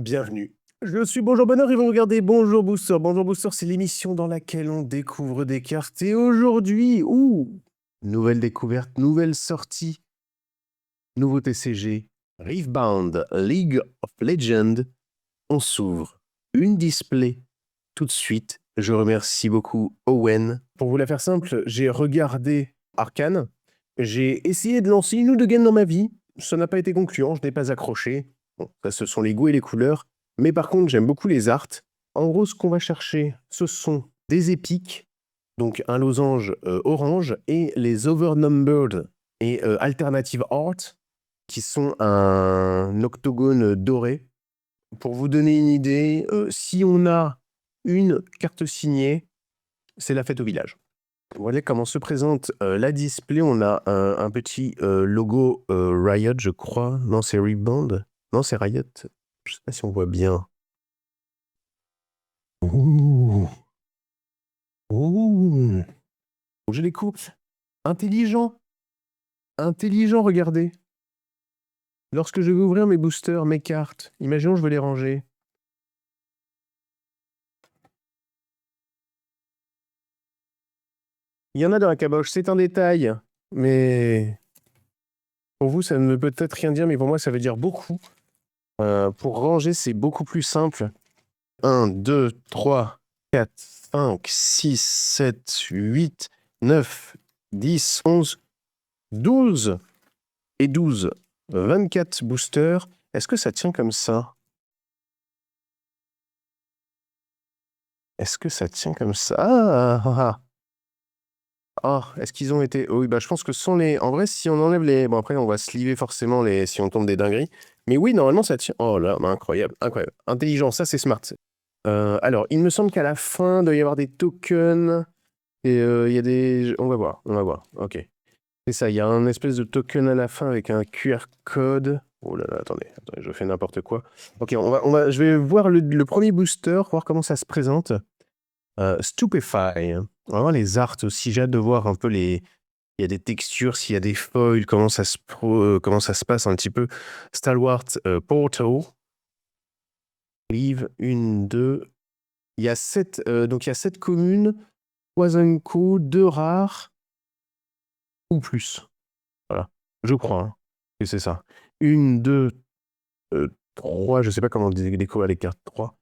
Bienvenue. Je suis Bonjour Bonheur et vous regardez Bonjour Booster. Bonjour Booster, c'est l'émission dans laquelle on découvre des cartes. Et aujourd'hui, nouvelle découverte, nouvelle sortie, nouveau TCG, Riftbound League of Legends. On s'ouvre une display tout de suite. Je remercie beaucoup Owen. Pour vous la faire simple, j'ai regardé Arcane. J'ai essayé de lancer une ou deux games dans ma vie. Ça n'a pas été concluant, je n'ai pas accroché. Bon, ça, ce sont les goûts et les couleurs. Mais par contre, j'aime beaucoup les arts. En gros, ce qu'on va chercher, ce sont des épiques, donc un losange orange, et les Overnumbered et Alternative Art, qui sont un octogone doré. Pour vous donner une idée, si on a une carte signée, c'est la fête au village. Voilà comment se présente la display. On a un petit logo Riot, je crois. Non, c'est Rebound. Non, c'est Riot. Je sais pas si on voit bien. Ouh. Ouh. Je les coupe. Intelligent. Intelligent, regardez. Lorsque je vais ouvrir mes boosters, mes cartes, imaginons je veux les ranger. Il y en a dans la caboche, c'est un détail. Mais pour vous, ça ne veut peut-être rien dire, mais pour moi, ça veut dire beaucoup. Pour ranger, c'est beaucoup plus simple. 1, 2, 3, 4, 5, 6, 7, 8, 9, 10, 11, 12 et 12. 24 boosters. Est-ce que ça tient comme ça? Est-ce que ça tient comme ça? Est-ce qu'ils ont été... Oh oui, bah je pense que sans les... En vrai, si on enlève les... Bon, après, on va sliver forcément les... si on tombe des dingueries. Mais oui, normalement, ça tient... Oh là, bah, incroyable, incroyable. Intelligent, ça, c'est smart. Alors, il me semble qu'à la fin, il doit y avoir des tokens. Et il y a des... On va voir, on va voir. Ok. C'est ça, il y a un espèce de token à la fin avec un QR code. Oh là là, attendez, je fais n'importe quoi. Ok, je vais voir le premier booster, voir comment ça se présente. Stupefy. On va voir les arts aussi. J'ai hâte de voir un peu les... Il y a des textures, s'il y a des foils, comment ça se passe un petit peu. Stalwart Portal. Leave, 1, 2. Il y a 7, donc il y a 7 communes, 3 unco, 2 rares, ou plus. Voilà. Je crois que c'est ça. 1, 2, 3, je sais pas comment découvrir les cartes. 3.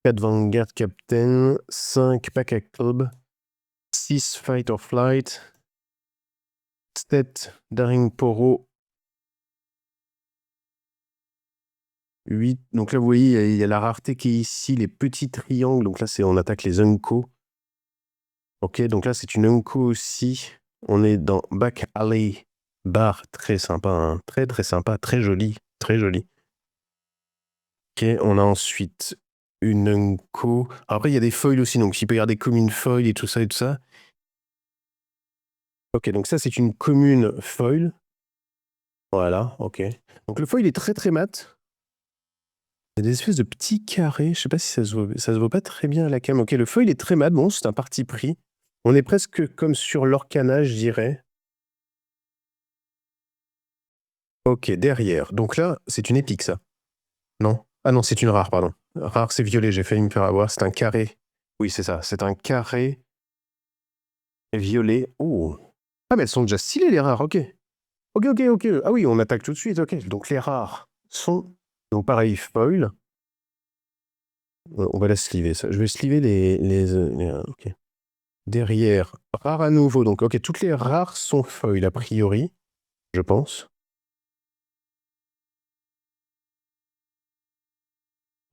4 Vanguard Captain, 5 Pack Club, 6 Fight or Flight, 7 Daring Poro, 8. Donc là, vous voyez, il y a la rareté qui est ici, les petits triangles. Donc là, on attaque les Unco. Ok, donc là, c'est une Unco aussi. On est dans Back Alley Bar. Très sympa, hein. Très, très sympa. Très joli. Très joli. Ok, on a ensuite une Unco. Après, il y a des foils aussi. Donc, il peut y avoir des communes foils et tout ça et tout ça. Ok, donc ça, c'est une commune foil. Voilà, ok. Donc, le foil est très, très mat. Il y a des espèces de petits carrés. Je sais pas si ça se voit pas très bien à la cam. Ok, le foil est très mat. Bon, c'est un parti pris. On est presque comme sur l'Orcana, je dirais. Ok, derrière. Donc là, c'est une épique, ça. Non? Ah non, c'est une rare, pardon. Rare, c'est violet, j'ai failli me faire avoir. C'est un carré. Oui, c'est ça. C'est un carré violet. Oh. Ah, mais elles sont déjà stylées, les rares. Ok. Ok, ok, ok. Ah oui, on attaque tout de suite. Ok. Donc, les rares sont... Donc, pareil, foil. On va la sliver, ça. Je vais sliver les ok. Derrière, rare à nouveau. Donc, ok, toutes les rares sont foil, a priori. Je pense.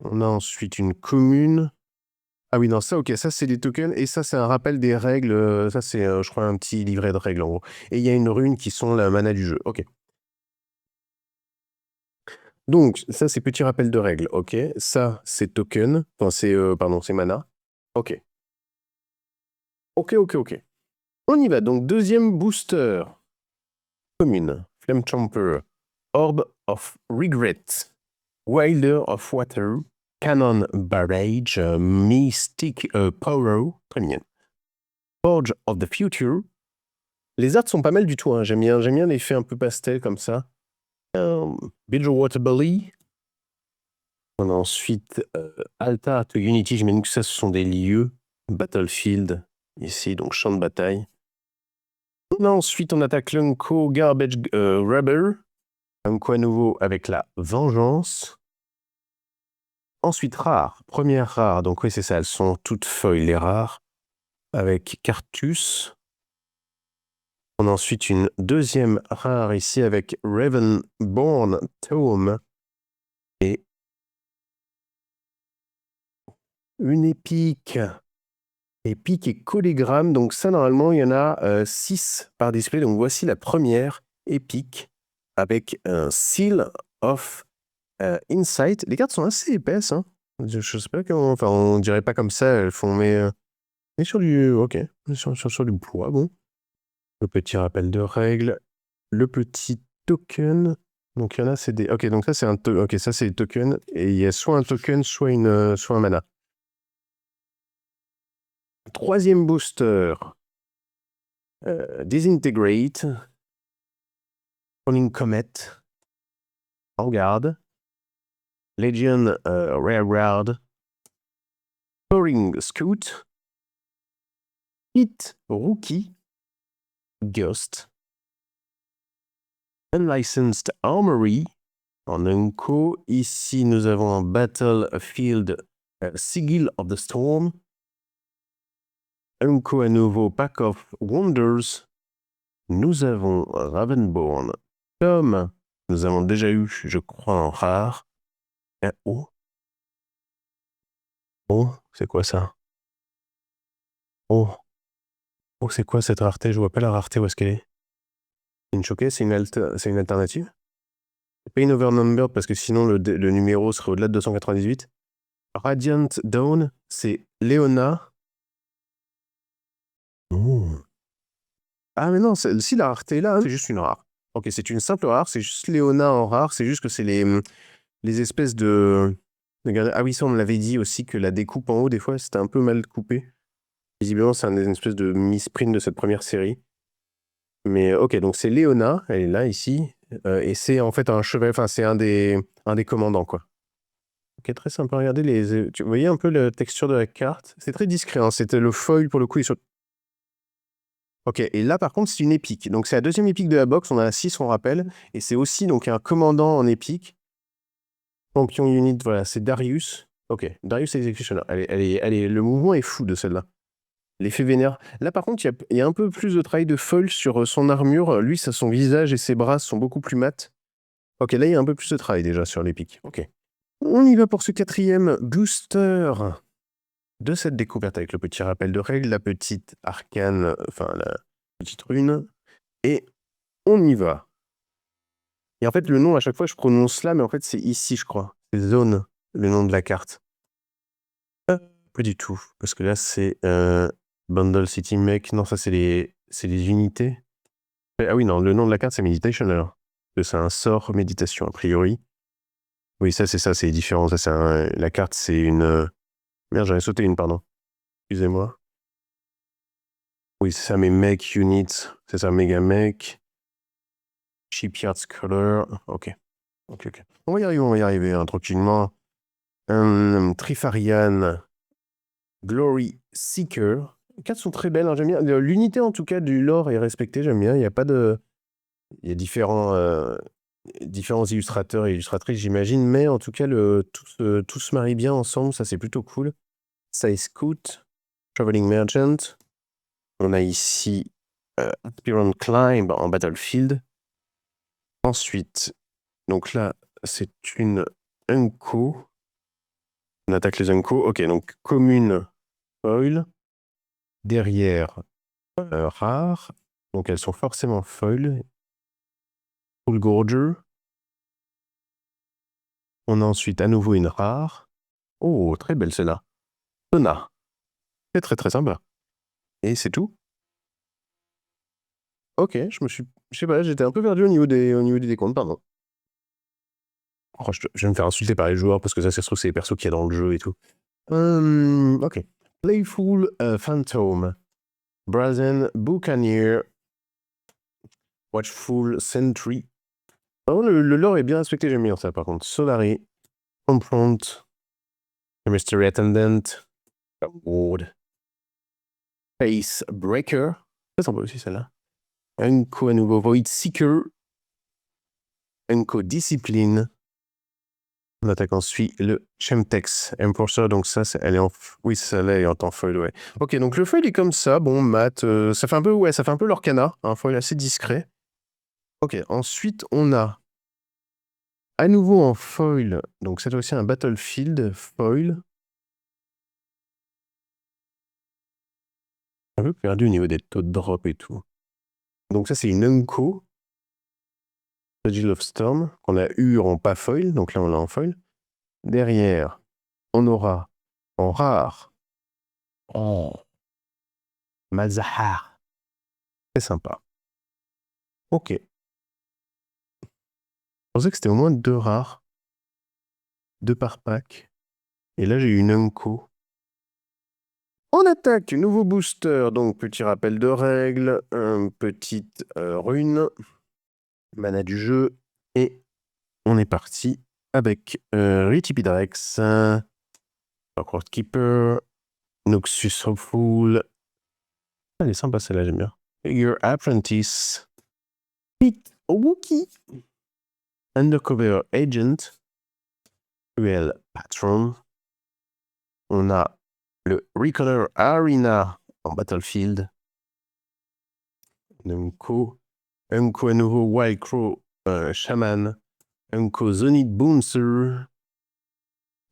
On a ensuite une commune. Ah oui, non, ça, ok, ça, c'est des tokens. Et ça, c'est un rappel des règles. Ça, c'est, je crois, un petit livret de règles, en gros. Et il y a une rune qui sont la mana du jeu. Ok. Donc, ça, c'est petit rappel de règles. Ok. Ça, c'est token. Enfin, pardon, c'est mana. Ok. Ok, ok, ok. On y va. Donc, deuxième booster. Commune. Flame Chomper. Orb of Regret. Wilder of Water. Cannon Barrage. Mystic Power. Très mignon. Forge of the Future. Les arts sont pas mal du tout, hein. J'aime bien l'effet un peu pastel comme ça. Water Belly. On a ensuite Altar to Unity, j'imagine que ça, ce sont des lieux. Battlefield, ici, donc champ de bataille. Ensuite, on attaque l'Unco Garbage Rubber. Unco à nouveau avec la Vengeance. Ensuite, rare. Première rare, donc oui, c'est ça, elles sont toutes feuilles, les rares. Avec Cartus. On a ensuite une deuxième rare ici avec Ravenborn Tome. Et une épique. Épique et collégramme. Donc ça, normalement, il y en a 6 par display. Donc voici la première épique avec un Seal of Insight. Les cartes sont assez épaisses. Hein. Je sais pas comment... Enfin, on dirait pas comme ça. Elles font... Mais sur du... Ok. Sur du poids, bon. Le petit rappel de règles. Le petit token. Donc il y en a, c'est des... Ok, donc ça, c'est un... Ok, ça, c'est des tokens. Et il y a soit un token, soit un mana. Troisième booster. Disintegrate. Falling Comet. Vanguard. Legion Rearguard. Pouring Scout. Hit Rookie. Ghost. Unlicensed Armory. En Unco. Ici, nous avons un Battlefield Sigil of the Storm. Unco à nouveau, Pack of Wonders. Nous avons Ravenborn Tom. Nous avons déjà eu, je crois, en rare. Oh. Oh, c'est quoi ça? Oh. Oh, c'est quoi cette rareté? Je vois pas la rareté, où est-ce qu'elle est? Une choquée, c'est une alternative? Pas une overnumbered, parce que sinon le numéro serait au-delà de 298. Radiant Dawn, c'est Léona. Oh. Ah, mais non, si la rareté est là, c'est juste une rare. Ok, c'est une simple rare, c'est juste Léona en rare, c'est juste que c'est les espèces de... Ah oui, ça, on me l'avait dit aussi, que la découpe en haut, des fois, c'était un peu mal coupé. Visiblement, c'est une espèce de misprint de cette première série. Mais ok, donc c'est Léona, elle est là, ici. Et c'est en fait un cheval, enfin, c'est un des commandants, quoi. Ok, très sympa. Regardez tu voyez un peu la texture de la carte? C'est très discret, hein. C'était le foil, pour le coup. Ok, et là, par contre, c'est une épique. Donc, c'est la deuxième épique de la box. On a la 6, on rappelle. Et c'est aussi donc un commandant en épique. Champion unit, voilà, c'est Darius. Ok, Darius Executioner. Le mouvement est fou de celle-là. L'effet vénère. Là, par contre, il y a un peu plus de travail de foil sur son armure. Lui, son visage et ses bras sont beaucoup plus mat. Ok, là, il y a un peu plus de travail déjà sur l'épique. Ok. On y va pour ce quatrième booster de cette découverte avec le petit rappel de règles, la petite arcane, enfin, la petite rune. Et on y va. Et en fait, le nom, à chaque fois, je prononce là, mais en fait, c'est ici, je crois. C'est Zone, le nom de la carte. Pas du tout, parce que là, c'est Bundle City Mech. Non, ça, c'est les unités. Ah oui, non, le nom de la carte, c'est Meditation, alors. C'est un sort méditation, a priori. Oui, ça, c'est différent. Ça, la carte, c'est une... Merde, j'en ai sauté une, pardon. Excusez-moi. Oui, c'est ça, mes mech units. C'est ça, Mega Mech. Shipyard Color. Ok. On va y arriver, hein, tranquillement. Trifarian. Glory Seeker. Les cartes sont très belles, hein, j'aime bien. L'unité, en tout cas, du lore est respectée, j'aime bien. Il y a pas de... Il y a différents illustrateurs et illustratrices, j'imagine, mais en tout cas, tout se marie bien ensemble, ça, c'est plutôt cool. Size Scout. Traveling Merchant. On a ici Aspirant Climb en Battlefield. Ensuite, donc là, c'est une Unco. On attaque les Unco. Ok, donc commune foil. Derrière, rare. Donc elles sont forcément foil. Full Gorger. On a ensuite à nouveau une rare. Oh, très belle celle-là. Sona. C'est très très sympa. Et c'est tout. Ok, je sais pas, j'étais un peu perdu au niveau des décomptes, pardon. Oh, je vais me faire insulter par les joueurs parce que ça se trouve, c'est les persos qu'il y a dans le jeu et tout. Ok. Playful Phantom. Brazen Buccaneer. Watchful Sentry. Oh, le lore est bien respecté, j'aime bien ça par contre. Solari. Confront. Mystery Attendant. Award. Face Breaker. Ça sympa aussi celle-là. Unco à nouveau. Void Seeker. Unco Discipline. On attaque ensuite le Chemtex Enforcer. Donc ça, elle est en... Oui, celle-là est en temps foil, ouais. Ok, donc le foil est comme ça. Bon, mat. Ça fait un peu, ouais, ça fait un peu l'Orcana. Un foil assez discret. Ok, ensuite, on a à nouveau en foil. Donc cette fois-ci, un Battlefield foil. Un peu perdu au niveau des taux de drop et tout. Donc ça, c'est une Unco. Sigil of Storm, qu'on a eu en pas foil. Donc là, on l'a en foil. Derrière, on aura en rare. Oh, Malzahar. C'est sympa. Ok. Je pensais que c'était au moins 2 rares. 2 par pack. Et là, j'ai eu une Unco. On attaque, nouveau booster. Donc, petit rappel de règles, petite rune, mana du jeu. Et on est parti avec Ritipidrex, Rockworld Keeper, Noxus Hopeful. Elle est sympa celle-là, j'aime bien. Your Apprentice, Pete Wookie, Undercover Agent, Cruel Patron. On a le Recolor Arena en Battlefield. Unco à nouveau Wild Crow Shaman. Unco Zonid Bouncer.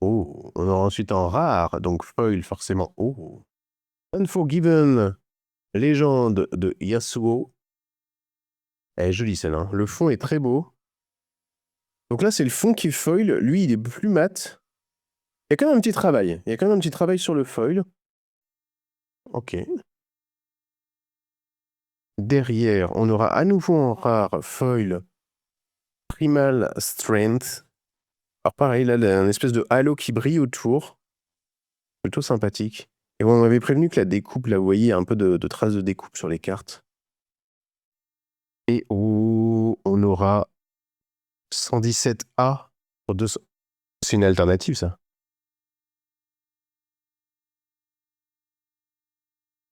Oh, on aura ensuite en rare, donc foil forcément. Oh. Unforgiven, légende de Yasuo. Elle est jolie celle-là. Hein. Le fond est très beau. Donc là, c'est le fond qui est foil. Lui, il est plus mat. Il y a quand même un petit travail. Il y a quand même un petit travail sur le foil. Ok. Derrière, on aura à nouveau en rare foil Primal Strength. Alors pareil, là, il y a une espèce de halo qui brille autour. Plutôt sympathique. Et on m'avait prévenu que la découpe, là, vous voyez, il y a un peu de traces de découpe sur les cartes. Et on aura 117A sur 200. C'est une alternative, ça.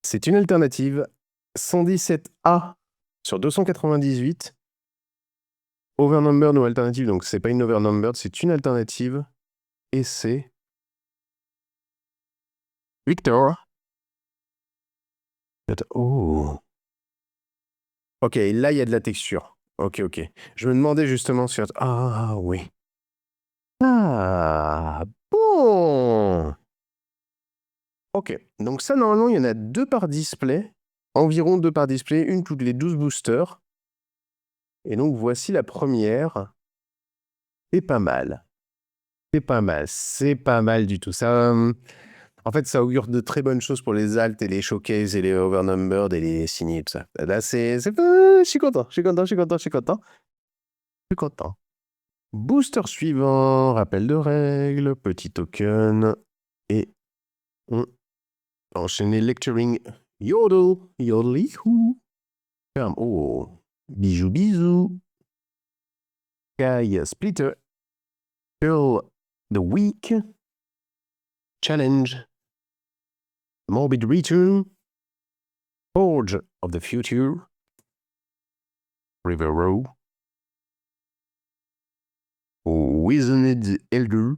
C'est une alternative. 117A sur 298. Overnumbered ou alternative, donc c'est pas une overnumbered, c'est une alternative. Et c'est Victor. Oh. Ok, là, il y a de la texture. Ok, ok. Je me demandais justement sur... Ah, oui. Ah, bon. Ok, donc ça, normalement, il y en a 2 par display. Environ 2 par display, une toutes les 12 boosters. Et donc, voici la première. C'est pas mal. C'est pas mal. C'est pas mal du tout. Ça, en fait, ça augure de très bonnes choses pour les alts et les showcases et les overnumbered et les signés et tout ça. Là, je suis content. Je suis content. Je suis content. Je suis content. Je suis content. Booster suivant. Rappel de règles. Petit token. Et on enchaîne lecturing. Yodel. Yodelihu. Oh. Bijou, bisou. Sky Splitter. Pearl the Week. Challenge. Morbid Return. Forge of the Future. River Row. Wizened Elder.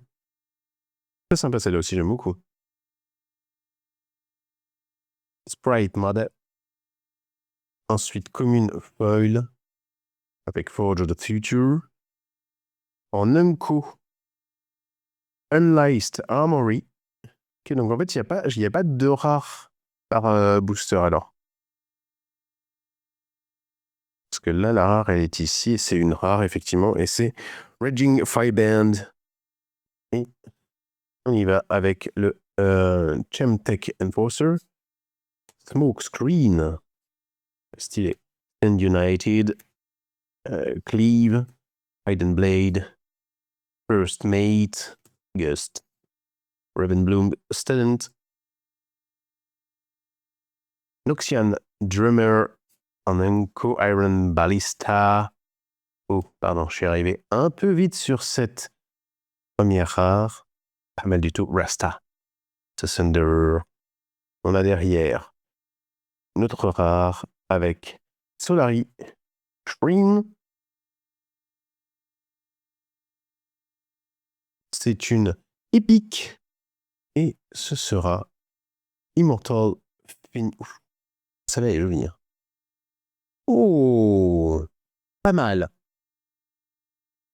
C'est sympa celle-là aussi, j'aime beaucoup. Sprite Mother. Ensuite, Commune Foil. Avec Forge of the Future. En Unco. Unliced Armory. Ok, donc en fait, il n'y a pas de rare par booster alors. Parce que là, la rare, elle est ici. Et c'est une rare, effectivement. Et c'est Raging Fireband. Et on y va avec le Chemtech Enforcer. Smoke Screen. Stylé. And United. Cleave. Hidden Blade. First Mate. Gust. Ravenbloom Student. Noxian Drummer. En Unco Iron Ballista. Oh, pardon, je suis arrivé un peu vite sur cette Première rare. Pas mal du tout. Rasta. Thunder. On a derrière notre rare avec Solari. Shreem. C'est une épique. Et ce sera Immortal Fin. Ouf, ça va, elle est jolie. Hein. Oh, pas mal.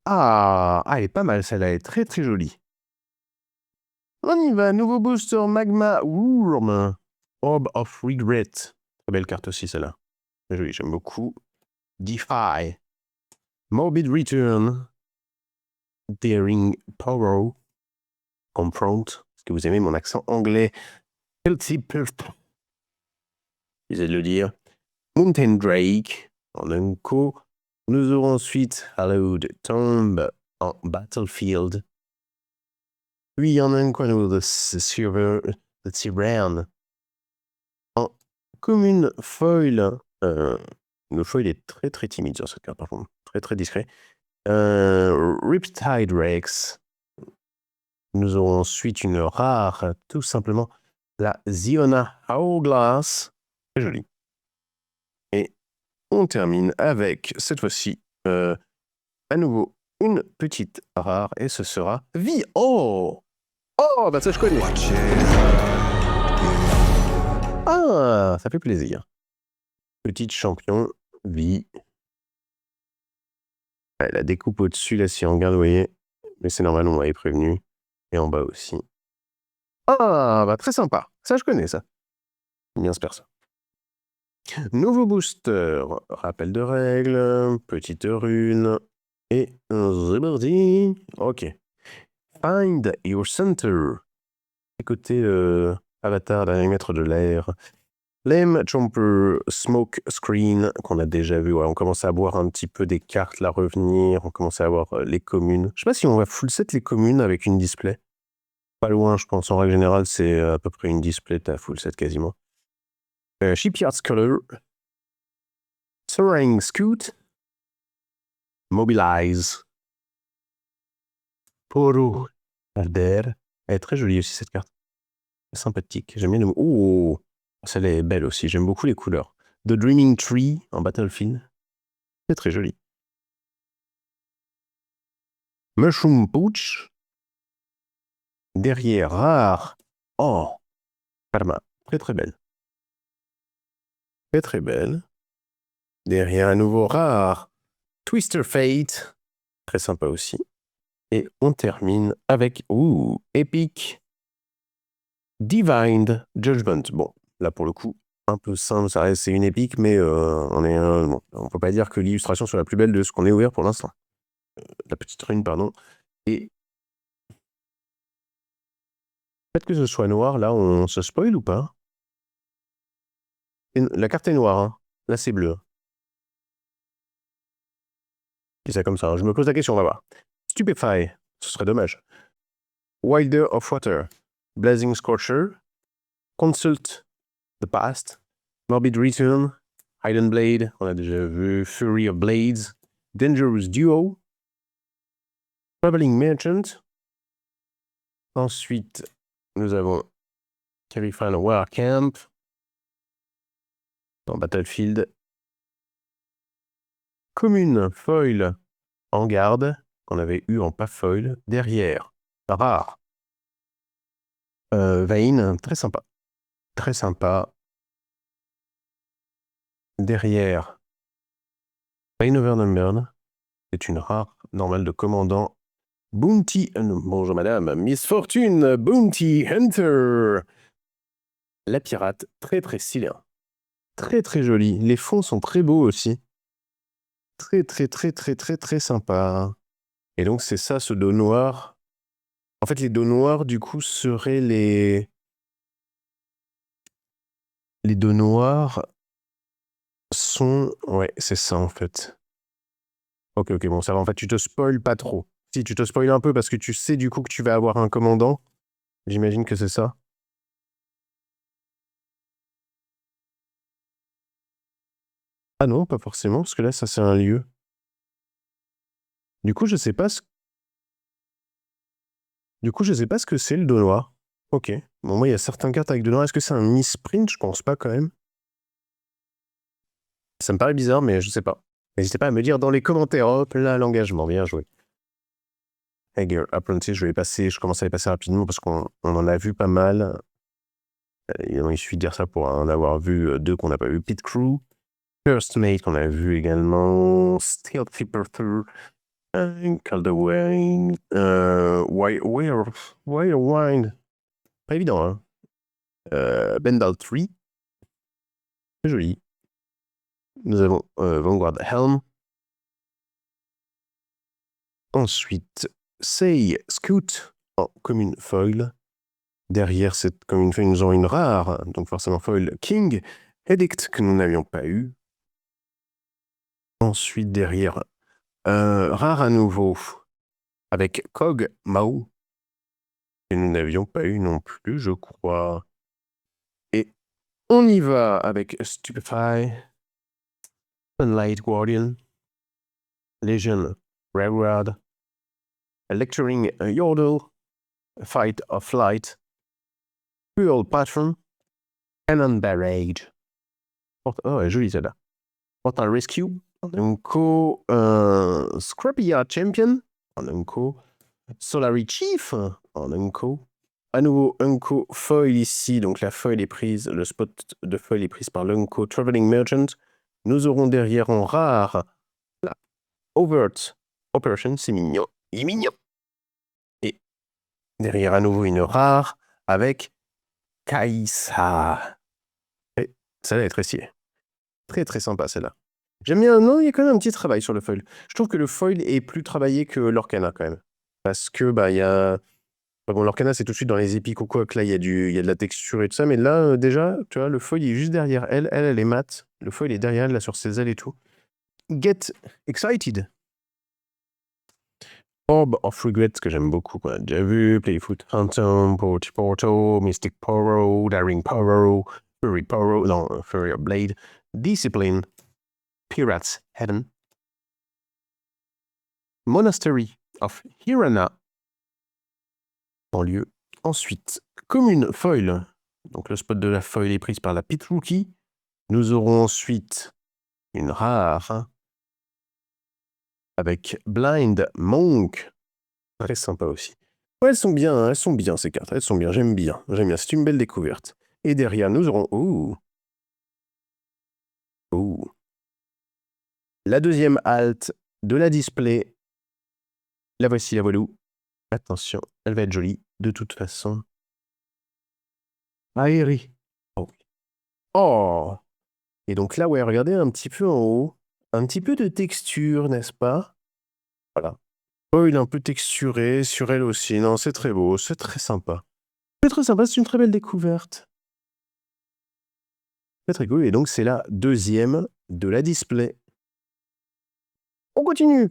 Ah, elle est pas mal, celle-là, elle est très très jolie. On y va, nouveau booster Magma Worm. Orb of Regret. Très belle carte aussi, celle-là. Très jolie, j'aime beaucoup. Defy. Morbid Return. Daring Power. Confront. Est-ce que vous aimez mon accent anglais? Healthy Purp. J'essaie de le dire. Mountain Drake. En Unco. Nous aurons ensuite Hallowed Tomb en Battlefield. Puis il y en a un quoi de Silver, de Tyran. En commune foil. Le foil est très très timide sur cette carte par contre. Très très discret. Riptide Rex. Nous aurons ensuite une rare, tout simplement, la Ziona Hourglass. Très jolie. Et on termine avec, cette fois-ci, à nouveau, une petite rare, et ce sera Vi. Oh! Oh, bah ça je connais. Ah, ça fait plaisir. Petite champion, Vi. Ouais, la découpe au-dessus, là, si on regarde, vous voyez. Mais c'est normal, on m'avait prévenu. Et en bas aussi. Ah, bah très sympa. Ça, je connais, ça. J'aime bien ce perso. Nouveau booster. Rappel de règles. Petite rune. Et c'est parti. Ok. Find your center. Côté avatar d'un maître de l'air. Lame Jumper Smoke Screen, qu'on a déjà vu. Ouais, on commence à voir un petit peu des cartes là revenir. On commence à voir les communes. Je sais pas si on va full set les communes avec une display. Pas loin, je pense. En règle générale, c'est à peu près une display. T'as full set quasiment. Shipyard Scholar. Soaring Scoot. Mobilize. Poro. Alder. Elle est très jolie aussi cette carte. Sympathique. J'aime bien le. Oh! Celle-là est belle aussi. J'aime beaucoup les couleurs. The Dreaming Tree en Battlefield. C'est très joli. Mushroom Pooch. Derrière, rare. Oh! Karma. Très très belle. Très très belle. Derrière, à nouveau, rare. Twister Fate. Très sympa aussi. Et on termine avec, épique. Divine Judgment. Bon, là pour le coup, un peu simple, ça reste, c'est une épique, mais bon, on peut pas dire que l'illustration soit la plus belle de ce qu'on est ouvert pour l'instant. La petite rune, pardon. Et peut-être que ce soit noir, là, on se spoil ou pas? La carte est noire, hein. Là, c'est bleu. C'est ça comme ça, hein. Je me pose la question, on va voir. Stupefy, ce serait dommage. Wilder of Water, Blazing Scorcher, Consult the Past, Morbid Return, Hidden Blade, on a déjà vu, Fury of Blades, Dangerous Duo, Traveling Merchant. Ensuite, nous avons Terrifying War Camp dans Battlefield. Commune foil en garde, qu'on avait eu en pas foil. Derrière, rare. Vayne, très sympa. Très sympa. Derrière, Vayne Overnumbered. C'est une rare normale de commandant. Bounty. Bonjour madame. Miss Fortune, Bounty Hunter. La pirate, très très stylée. Hein. Très très jolie. Les fonds sont très beaux aussi. Très très très très très très sympa. Et donc c'est ça ce dos noir. En fait les dos noirs du coup seraient les... Les dos noirs sont... Ouais c'est ça en fait. Ok ok bon ça va en fait tu te spoil pas trop. Si tu te spoil un peu parce que tu sais du coup que tu vas avoir un commandant. J'imagine que c'est ça. Ah non pas forcément parce que là ça c'est un lieu. Du coup je sais pas ce... Du coup, je sais pas ce que c'est le dos noir. Ok. Bon, moi, il y a certaines cartes avec dos noir. Est-ce que c'est un misprint? Je pense pas quand même. Ça me paraît bizarre, mais je sais pas. N'hésitez pas à me dire dans les commentaires. Hop là, l'engagement. Bien joué. Hager Apprentice, je commence à les passer rapidement parce qu'on en a vu pas mal. Il suffit de dire ça pour en avoir vu deux qu'on n'a pas vu. Pit Crew, First Mate qu'on a vu également, Steel Flipper 2, Calderway, Wirewind, pas évident, hein. Bendal 3, c'est joli. Nous avons Vanguard Helm. Ensuite, Say Scoot en commune foil. Derrière cette commune foil, nous avons une rare, donc forcément foil King, Edict que nous n'avions pas eu. Ensuite, derrière, rare à nouveau, avec Cog Mao, que nous n'avions pas eu non plus, je crois. Et on y va avec Stupefy, Sunlight Guardian, Legion Railroad, Lecturing Yordle, Fight of Flight, Cruel Patron, Cannon Barrage. Oh, elle est jolie celle-là. Portal Rescue, en Unco, Scrapia Champion, en Unco, Solary Chief, en Unco. À nouveau, Unco foil ici, donc la foil est prise, le spot de foil est prise par l'Unco Traveling Merchant. Nous aurons derrière en rare la Overt Operation, c'est mignon, il est mignon. Et derrière à nouveau une rare avec Kaisa. Et celle-là est très stylée. Très très sympa celle-là. J'aime bien, non, il y a quand même un petit travail sur le foil. Je trouve que le foil est plus travaillé que l'Orcana quand même. Parce que, bah, il y a. Bon, l'Orcana, c'est tout de suite dans les épiques ou quoi, que là, il y a de la texture et tout ça. Mais là, déjà, tu vois, le foil il est juste derrière elle. Elle est mate. Le foil est derrière elle, là, sur ses ailes et tout. Get excited. Orb of Regret, que j'aime beaucoup, quoi. Déjà vu, Playfoot Phantom, Porto, Mystic Poro, Daring Poro, Fury Poro, non, Fury of Blade, Discipline, Pirates Heaven, Monastery of Hirana, en lieu. Ensuite, Commune Foil. Donc le spot de la foil est prise par la Pit Rookie. Nous aurons ensuite une rare avec Blind Monk. Très sympa aussi. Ouais, elles sont bien ces cartes. Elles sont bien, j'aime bien. J'aime bien, c'est une belle découverte. Et derrière, nous aurons... La deuxième halte de la display. La voici, la voilou. Attention, elle va être jolie de toute façon. Aérie. Oh. Oh. Et donc là, ouais, regardez un petit peu en haut. Un petit peu de texture, n'est-ce pas? Voilà. Foil un peu texturé, sur elle aussi. Non, c'est très beau, c'est très sympa. C'est très sympa, c'est une très belle découverte. C'est très cool. Et donc, c'est la deuxième de la display. On continue.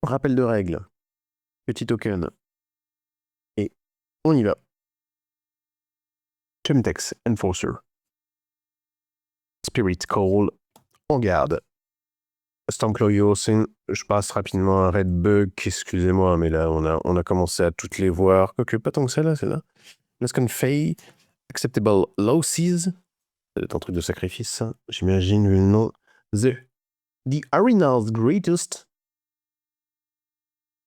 Rappel de règles. Petit token. Et on y va. Chemtex Enforcer. Spirit Call. En garde. Stankloyosin. Je passe rapidement à Redbug. Excusez-moi, mais là, on a commencé à toutes les voir. Quoique, pas tant que ça, là, c'est là. Lascon Fay. Acceptable Losses. C'est un truc de sacrifice, ça. J'imagine le nom. The Arena's Greatest.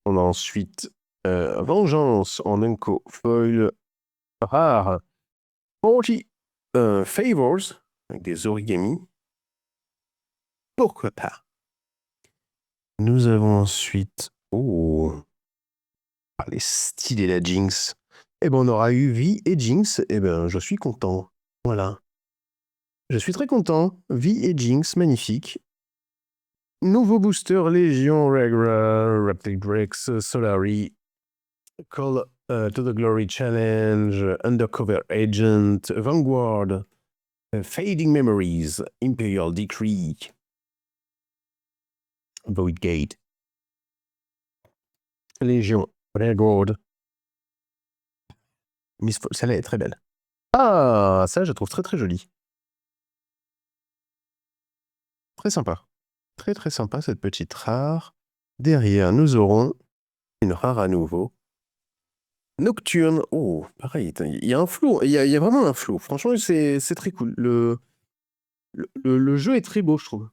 On a ensuite Vengeance en Unco Foil rare. 40 Favors avec des origamis. Pourquoi pas? Nous avons ensuite. Oh! Ah, les styles et la Jinx. Eh ben, on aura eu Vi et Jinx. Eh ben, je suis content. Voilà. Je suis très content. Vi et Jinx, magnifique. Nouveau booster Légion, Regra, Raptic Drex, Solari, Call to the Glory Challenge, Undercover Agent, Vanguard, Fading Memories, Imperial Decree, Void Gate, Légion, Rearguard. Celle-là est très belle. Ah, ça, je trouve très très joli. Très sympa. Très très sympa cette petite rare. Derrière, nous aurons une rare à nouveau. Nocturne. Oh, pareil, il y a un flow. Il y a vraiment un flow. Franchement, c'est très cool. Le jeu est très beau, je trouve.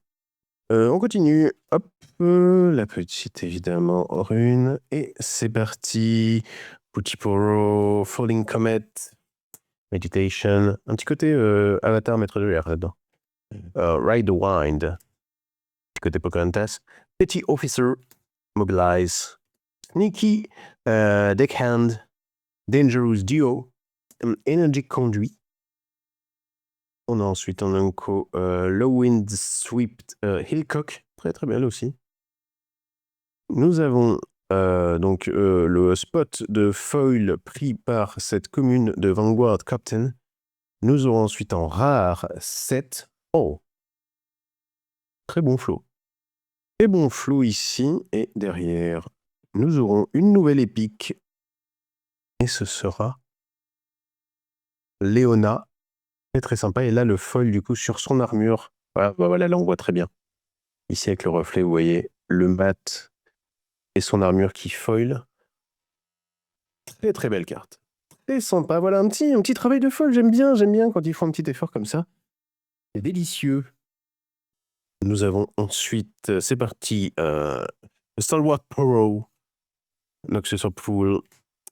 On continue. Hop, la petite, évidemment, rune. Et c'est parti. Putiporo, Falling Comet, Meditation. Un petit côté Avatar Maître de l'air là-dedans. Ride the Wind. Petit côté Pocahontas. Petty Officer, Mobilize. Sneaky, Deckhand. Dangerous Duo. Energy Conduit. On a ensuite en Unco Low Wind Sweep Hillcock. Très très belle aussi. Nous avons donc le spot de foil pris par cette commune de Vanguard Captain. Nous aurons ensuite en rare 7. Oh, très bon flow. Très bon flow ici. Et derrière, nous aurons une nouvelle épique. Et ce sera Léona. Très très sympa. Et là, le foil du coup sur son armure. Voilà, là on voit très bien. Ici avec le reflet, vous voyez le mat et son armure qui foil. Très très belle carte. Très sympa. Voilà un petit travail de foil. J'aime bien quand ils font un petit effort comme ça. C'est délicieux. Nous avons ensuite, c'est parti, Stalwart Pro, Noxus of Pool,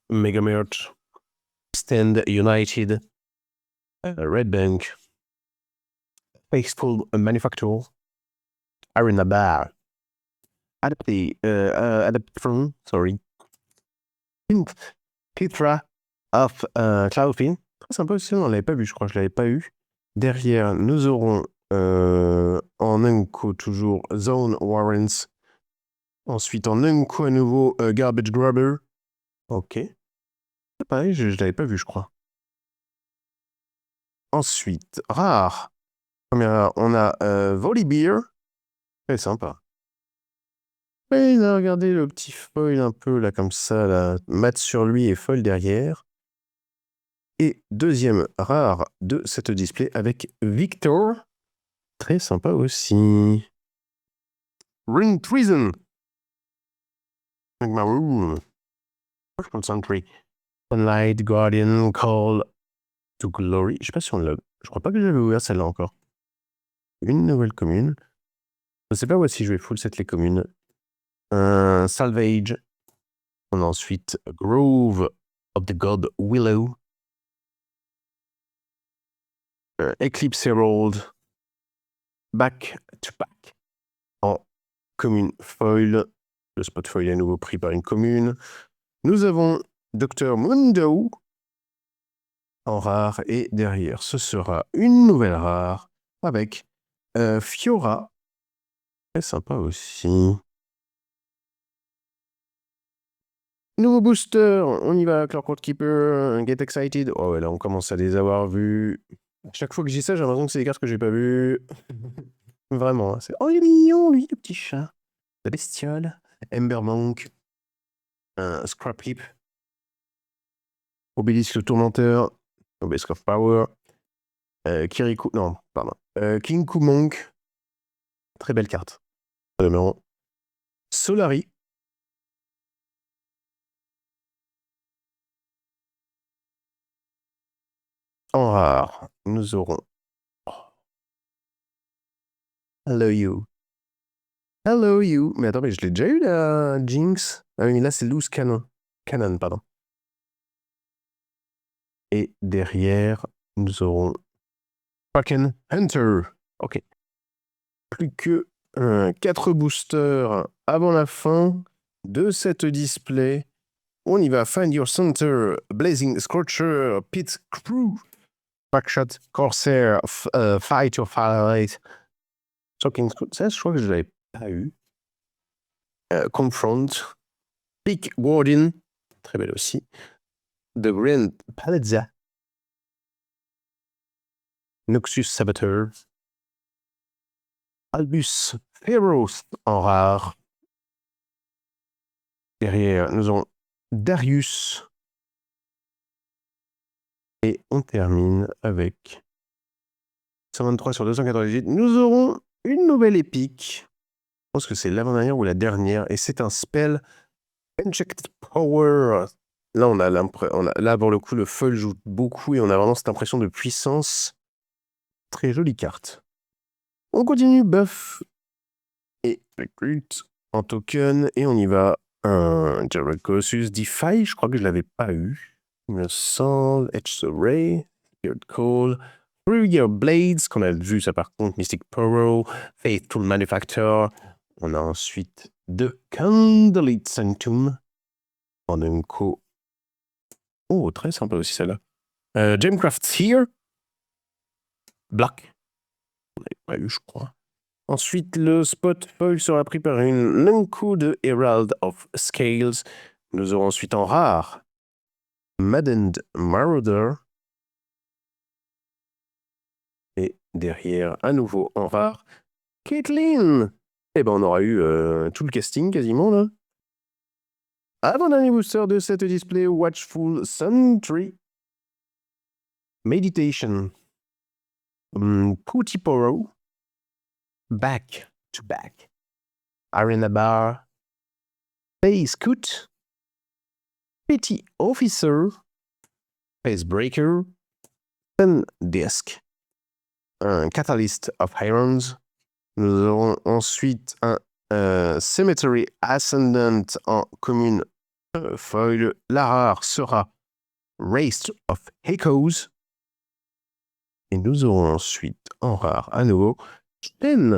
Mega Merch, Stand United, Red Bank, Faithful Manufacturer, Arena Bar, Adaptron, sorry, Petra of Cloudfin. Très sympa aussi, on ne l'avait pas vu, je crois, je ne l'avais pas eu. Derrière, nous aurons en Unco toujours Zone Warrants. Ensuite, en Unco à nouveau Garbage Grabber. Ok. Pareil, je ne l'avais pas vu, je crois. Ensuite, rare. On a Volibear. Très sympa. Et là, regardez le petit foil un peu là comme ça, là, mat sur lui et foil derrière. Et deuxième rare de cette display avec Victor. Très sympa aussi. Ring Treason. Sentry. Sunlight Guardian Call to Glory. Je sais pas si on l'a. Je crois pas que j'avais ouvert celle-là encore. Une nouvelle commune. Je sais pas si je vais full set les communes. Salvage. On a ensuite Grove of the God Willow. Eclipse Herald. Back to Back. En commune foil. Le spot foil est à nouveau pris par une commune. Nous avons Dr. Mundo en rare. Et derrière, ce sera une nouvelle rare avec Fiora. Très sympa aussi. Nouveau booster, on y va, Clockwork Keeper, Get Excited. Oh ouais, là on commence à les avoir vus. À chaque fois que je dis ça, j'ai l'impression que c'est des cartes que j'ai pas vues. Vraiment, hein, c'est... Oh, il est mignon, lui, le petit chat. La bestiole. Ember Monk. Scrap Heap. Obélisque le Tourmenteur. Obelisk of Power. Kirikou... Non, pardon. Kinku Monk. Très belle carte. Numéro. Solari. En rare, nous aurons... Hello You. Hello You. Mais attends, mais je l'ai déjà eu, la Jinx. Ah oui, mais là, c'est Loose Cannon. Cannon, pardon. Et derrière, nous aurons Kraken Hunter. Ok. Plus que 4 boosters avant la fin de cette display. On y va. Find Your Center, Blazing Scorcher, Pit Crew, Backshot, Corsair, Fight Your Firelight, Shocking Screw. Ça, je crois que je ne l'avais pas eu. Confront, Peak Warden, très belle aussi. The Grand Palazza, Noxus Saboteur, Albus Feroz en rare. Derrière, nous avons Darius. Et on termine avec 123 sur 298. Nous aurons une nouvelle épique. Je pense que c'est l'avant-dernière ou la dernière. Et c'est un spell Inject Power Là, on a là, pour le coup, le foil joue beaucoup et on a vraiment cette impression de puissance. Très jolie carte. On continue, buff et recruit en token et on y va. Un Gerald Colossus Defy, je crois que je l'avais pas eu. Il me semble. Edge Ray, Weird Call, Three-Year Blades, qu'on a vu ça par contre, Mystic Pearl, Faithful Manufacturer. On a ensuite deux Candlelit Sanctum en unco. Oh, très sympa aussi celle-là. Gemcraft's Here. Black. On n'avait pas eu, je crois. Ensuite, le spot foil sera pris par une unco de Herald of Scales. Nous aurons ensuite en rare Maddened Marauder. Et derrière, à nouveau en rare, Caitlyn. Eh ben, on aura eu tout le casting quasiment là. Avant-dernier booster de cette display, Watchful Sentry. Meditation. Putiporo. Back to Back. Arena Bar. Space Scoot. Petty Officer. Spacebreaker. Sun Disc. Un Catalyst of Irons. Nous aurons ensuite un Cemetery Ascendant en commune foil. La rare sera Race of Echoes. Et nous aurons ensuite en rare à nouveau Shen.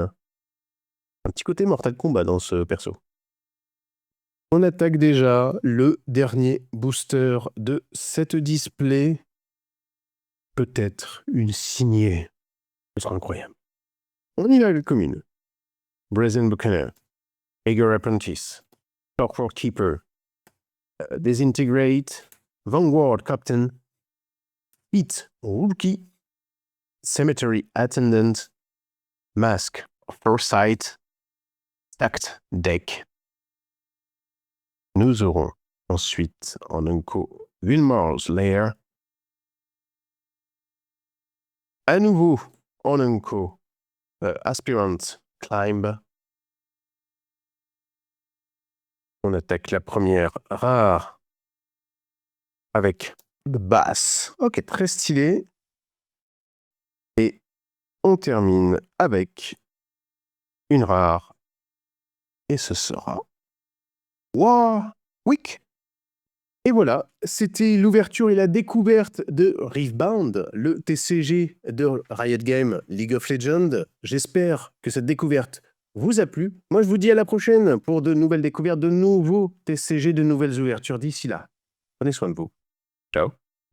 Un petit côté Mortal Kombat dans ce perso. On attaque déjà le dernier booster de cette display. Peut-être une signée. Ce sera incroyable. On y va avec la commune. Brazen Buccaneer. Eager Apprentice. Clockwork Keeper. Disintegrate. Vanguard Captain. Pete Rookie. Cemetery Attendant. Mask of Foresight. Stacked Deck. Nous aurons ensuite en unco Vilmar's Lair. À nouveau en unco Aspirant Climb. On attaque la première rare avec The Bass. Ok, très stylé. Et on termine avec une rare. Et ce sera Warwick. Et voilà, c'était l'ouverture et la découverte de Riftbound, le TCG de Riot Games League of Legends. J'espère que cette découverte vous a plu. Moi, je vous dis à la prochaine pour de nouvelles découvertes, de nouveaux TCG, de nouvelles ouvertures. D'ici là, prenez soin de vous. Ciao.